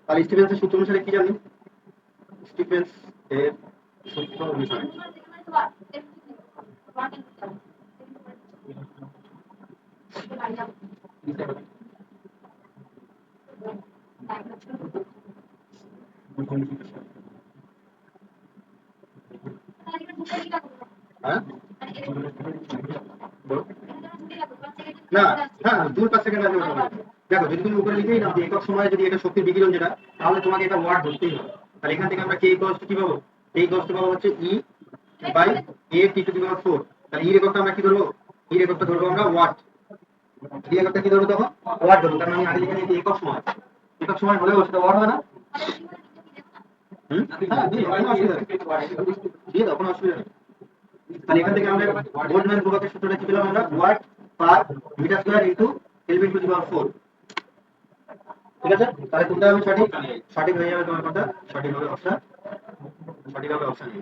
তাহলে স্টিফেন্সের সূত্র অনুসারে কি জানি? স্টিফেন্স এর সূত্র অনুসারে হ্যাঁ বলো। না, হ্যাঁ 2-5 সেকেন্ড আগে ওটা বলো। দেখো যদি তুমি উপরে লিখেই নাও যে একক সময়ে যদি এটা শক্তির বিকিরণ যেটা, তাহলে তোমাকে এটা ওয়াট ধরতেই হবে। তাহলে এখান থেকে আমরা কে ইকুয়ালস টু কি পাবো? কে ইকুয়ালস টু পাবো হচ্ছে E by A T two the power 4। তাহলে ই রেকর্ডটা আমরা কি ধরবো? ই রেকর্ডটা ধরবো আমরা ওয়াট। ই রেকর্ডটা কি ধরবো তখন? ওয়াট ধরবো, কারণ আমি আগে লিখে নিয়েছি একক সময়। একক সময় হলেও সেটা ওয়াট হবে না? হ্যাঁ দিয়ে দাও, কোনো অসুবিধা নেই। দিয়ে দাও, কোনো অসুবিধা নেই। তাহলে এখান থেকে আমরা বোল্টজম্যান ধ্রুবকের সূত্রটা কি পেলাম আমরা? Watt per metre square into kelvin to the power 4। ঠিক আছে? তাহলে কোনটা হবে সঠিক? সঠিক হয়ে যাবে তোমার কোনটা? সঠিক হবে অপশন, সঠিক হবে অপশন এ।